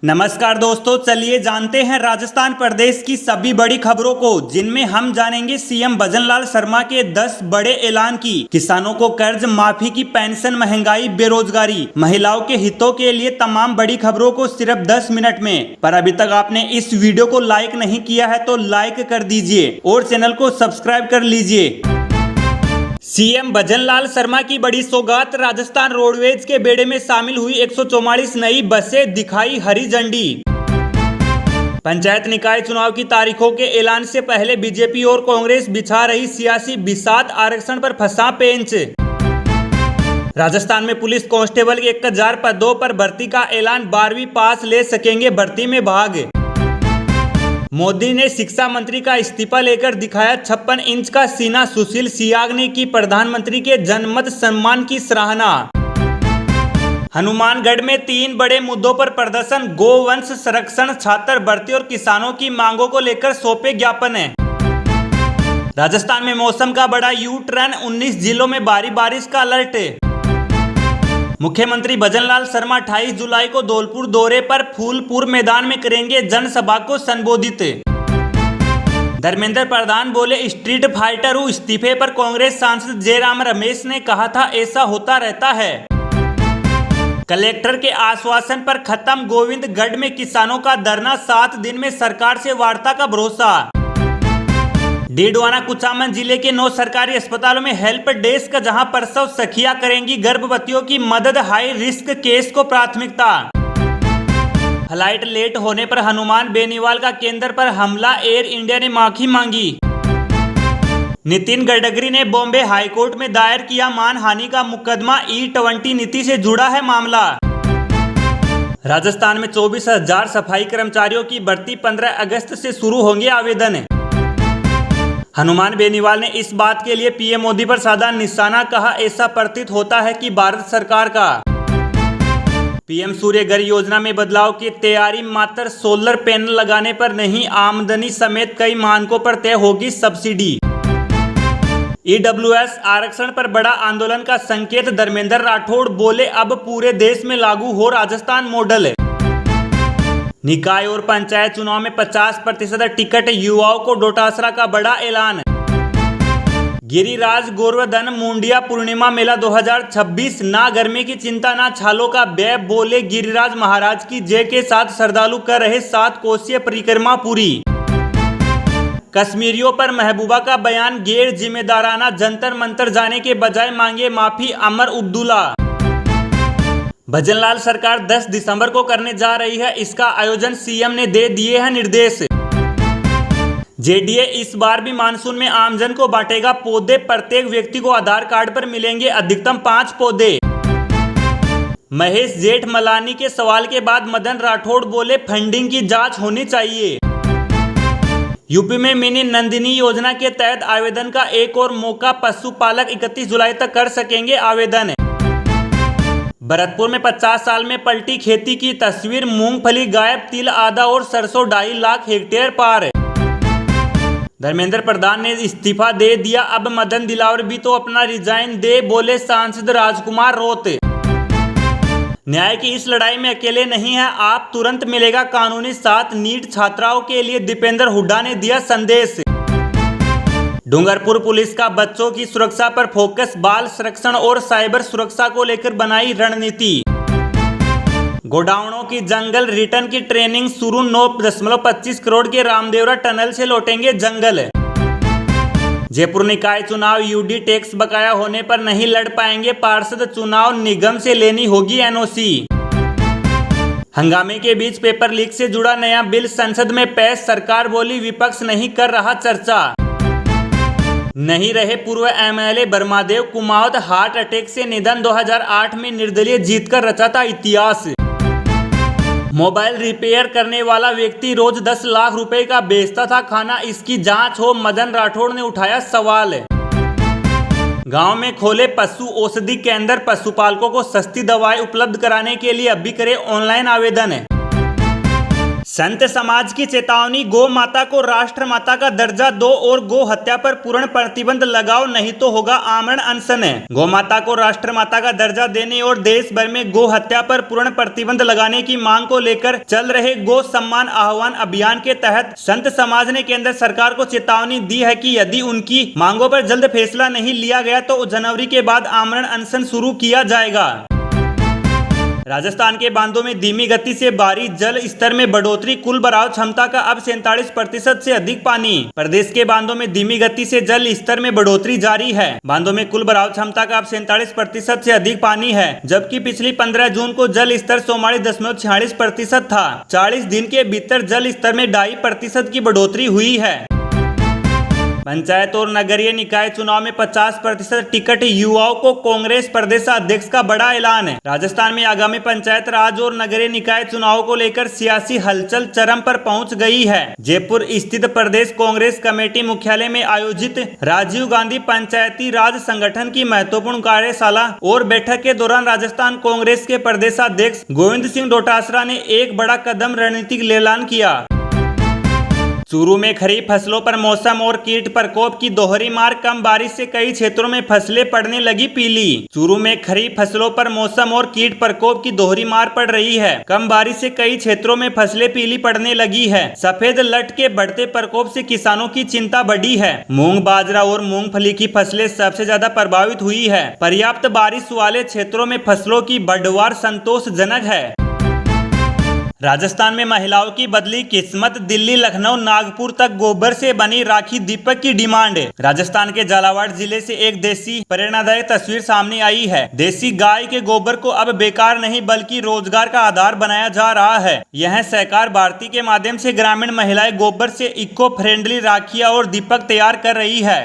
नमस्कार दोस्तों, चलिए जानते हैं राजस्थान प्रदेश की सभी बड़ी खबरों को, जिनमें हम जानेंगे सीएम भजनलाल शर्मा के 10 बड़े ऐलान की, किसानों को कर्ज माफी की, पेंशन, महंगाई, बेरोजगारी, महिलाओं के हितों के लिए तमाम बड़ी खबरों को सिर्फ 10 मिनट में। पर अभी तक आपने इस वीडियो को लाइक नहीं किया है तो लाइक कर दीजिए और चैनल को सब्सक्राइब कर लीजिए। सीएम भजनलाल शर्मा की बड़ी सौगात, राजस्थान रोडवेज के बेड़े में शामिल हुई 144 नई बसें, दिखाई हरी झंडी। पंचायत निकाय चुनाव की तारीखों के ऐलान से पहले बीजेपी और कांग्रेस बिछा रही सियासी बिसात, आरक्षण पर फंसा पेंच। राजस्थान में पुलिस कांस्टेबल के 1000 पदों पर भर्ती का ऐलान, 12वीं पास ले सकेंगे भर्ती में भाग। मोदी ने शिक्षा मंत्री का इस्तीफा लेकर दिखाया 56 इंच का सीना, सुशील सियाग ने की प्रधानमंत्री के जनमत सम्मान की सराहना। हनुमानगढ़ में 3 बड़े मुद्दों पर प्रदर्शन, गोवंश संरक्षण, छात्र भर्ती और किसानों की मांगों को लेकर सौंपे ज्ञापन है। राजस्थान में मौसम का बड़ा यू टर्न, 19 जिलों में भारी बारिश का अलर्ट। मुख्यमंत्री भजनलाल शर्मा 28 जुलाई को धौलपुर दौरे पर फूलपुर मैदान में करेंगे जनसभा को संबोधित। धर्मेंद्र प्रधान बोले, स्ट्रीट फाइटर हूं। इस्तीफे पर कांग्रेस सांसद जयराम रमेश ने कहा था, ऐसा होता रहता है। कलेक्टर के आश्वासन पर खत्म गोविंदगढ़ में किसानों का धरना, 7 दिन में सरकार से वार्ता का भरोसा। डीडवाना कुचामन जिले के 9 सरकारी अस्पतालों में हेल्प डेस्क, जहां प्रसव सखियां करेंगी गर्भवतियों की मदद, हाई रिस्क केस को प्राथमिकता। फ्लाइट लेट होने पर हनुमान बेनीवाल का केंद्र पर हमला, एयर इंडिया ने माफी मांगी। नितिन गडकरी ने बॉम्बे हाईकोर्ट में दायर किया मानहानि का मुकदमा, E20 नीति से जुड़ा है मामला। राजस्थान में 24,000 सफाई कर्मचारियों की भर्ती, 15 अगस्त से शुरू होंगे आवेदन। हनुमान बेनीवाल ने इस बात के लिए पीएम मोदी पर साधा निशाना, कहा ऐसा प्रतीत होता है कि भारत सरकार का पीएम सूर्य घर योजना में बदलाव की तैयारी, मात्र सोलर पैनल लगाने पर नहीं, आमदनी समेत कई मानकों पर तय होगी सब्सिडी। ईडब्ल्यूएस आरक्षण पर बड़ा आंदोलन का संकेत, धर्मेंद्र राठौड़ बोले, अब पूरे देश में लागू हो राजस्थान मॉडल। निकाय और पंचायत चुनाव में 50% टिकट युवाओं को, डोटासरा का बड़ा ऐलान। गिरिराज गोवर्धन मुंडिया पूर्णिमा मेला 2026, ना गर्मी की चिंता ना छालों का व्यय, बोले गिरिराज महाराज की जय के साथ श्रद्धालु कर रहे 7 कोसीय परिक्रमा पूरी। कश्मीरियों पर महबूबा का बयान, गैर जिम्मेदाराना, जंतर मंतर जाने के बजाय मांगे माफी, अमर उब्दुल्ला। भजनलाल सरकार 10 दिसंबर को करने जा रही है इसका आयोजन, सीएम ने दे दिए हैं निर्देश। जेडीए इस बार भी मानसून में आमजन को बांटेगा पौधे, प्रत्येक व्यक्ति को आधार कार्ड पर मिलेंगे अधिकतम 5 पौधे। महेश जेठमलानी के सवाल के बाद मदन राठौड़ बोले, फंडिंग की जांच होनी चाहिए। यूपी में मिनी नंदिनी योजना के तहत आवेदन का एक और मौका, पशुपालक 31 जुलाई तक कर सकेंगे आवेदन। भरतपुर में 50 साल में पलटी खेती की तस्वीर, मूंगफली गायब, तिल आधा और सरसों 2.5 लाख हेक्टेयर पार। धर्मेंद्र प्रधान ने इस्तीफा दे दिया, अब मदन दिलावर भी तो अपना रिजाइन दे, बोले सांसद राजकुमार रोत। न्याय की इस लड़ाई में अकेले नहीं है आप, तुरंत मिलेगा कानूनी साथ, नीट छात्राओं के लिए दीपेंद्र हुड्डा ने दिया संदेश। डूंगरपुर पुलिस का बच्चों की सुरक्षा पर फोकस, बाल संरक्षण और साइबर सुरक्षा को लेकर बनाई रणनीति। गोडाउनों की जंगल रिटर्न की ट्रेनिंग शुरू, 9.25 करोड़ के रामदेवरा टनल से लौटेंगे जंगल। जयपुर निकाय चुनाव, यूडी टैक्स बकाया होने पर नहीं लड़ पाएंगे पार्षद चुनाव, निगम से लेनी होगी एनओसी। हंगामे के बीच पेपर लीक से जुड़ा नया बिल संसद में पेश, सरकार बोली विपक्ष नहीं कर रहा चर्चा। नहीं रहे पूर्व MLA Brahmadev Kumawat, heart attack से निधन, 2008 में निर्दलीय जीतकर रचा था इतिहास। मोबाइल रिपेयर करने वाला व्यक्ति रोज 10 लाख रुपए का बेचता था खाना, इसकी जांच हो, मदन राठौड़ ने उठाया सवाल। गांव में खोले पशु औषधि केंद्र, पशुपालकों को सस्ती दवाएं उपलब्ध कराने के लिए अभी करें ऑनलाइन आवेदन। संत समाज की चेतावनी, गौ माता को राष्ट्र माता का दर्जा दो और गो हत्या पर पूर्ण प्रतिबंध लगाओ, नहीं तो होगा आमरण अनशन। गौ माता को राष्ट्र माता का दर्जा देने और देश भर में गो हत्या पर पूर्ण प्रतिबंध लगाने की मांग को लेकर चल रहे गो सम्मान आह्वान अभियान के तहत संत समाज ने केंद्र सरकार को चेतावनी दी है कि यदि उनकी मांगों पर जल्द फैसला नहीं लिया गया तो जनवरी के बाद आमरण अनशन शुरू किया जाएगा। राजस्थान के बांधों में धीमी गति से बारिश, जल स्तर में बढ़ोतरी, कुल भराव क्षमता का अब 47% से अधिक पानी। प्रदेश के बांधों में धीमी गति से जल स्तर में बढ़ोतरी जारी है। बांधों में कुल भराव क्षमता का अब 47% से अधिक पानी है, जबकि पिछली 15 जून को जल स्तर 44.46% था। 40 दिन के भीतर जल स्तर में 2.5% की बढ़ोतरी हुई है। पंचायत और नगरीय निकाय चुनाव में 50% टिकट युवाओं को, कांग्रेस प्रदेशाध्यक्ष का बड़ा ऐलान। राजस्थान में आगामी पंचायत राज और नगरीय निकाय चुनाव को लेकर सियासी हलचल चरम पर पहुंच गई है। जयपुर स्थित प्रदेश कांग्रेस कमेटी मुख्यालय में आयोजित राजीव गांधी पंचायती राज संगठन की महत्वपूर्ण कार्यशाला और बैठक के दौरान राजस्थान कांग्रेस के प्रदेशाध्यक्ष गोविंद सिंह डोटासरा ने एक बड़ा कदम रणनीतिक ऐलान किया। चूरू में खरीफ फसलों पर मौसम और कीट प्रकोप की दोहरी मार, कम बारिश से कई क्षेत्रों में फसलें पड़ने लगी पीली। चूरू में खरीफ फसलों पर मौसम और कीट प्रकोप की दोहरी मार पड़ रही है। कम बारिश से कई क्षेत्रों में फसलें पीली पड़ने लगी है। सफेद लट के बढ़ते प्रकोप से किसानों की चिंता बढ़ी है। मूंग, बाजरा और मूंगफली की फसलें सबसे ज्यादा प्रभावित हुई है। पर्याप्त बारिश वाले क्षेत्रों में फसलों की बढ़वार संतोषजनक है। राजस्थान में महिलाओं की बदली किस्मत, दिल्ली, लखनऊ, नागपुर तक गोबर से बनी राखी दीपक की डिमांड। राजस्थान के झालावाड़ जिले से एक देसी प्रेरणादायक तस्वीर सामने आई है। देसी गाय के गोबर को अब बेकार नहीं बल्कि रोजगार का आधार बनाया जा रहा है। यह सहकार भारती के माध्यम से ग्रामीण महिलाएं गोबर से इको फ्रेंडली राखियां और दीपक तैयार कर रही है।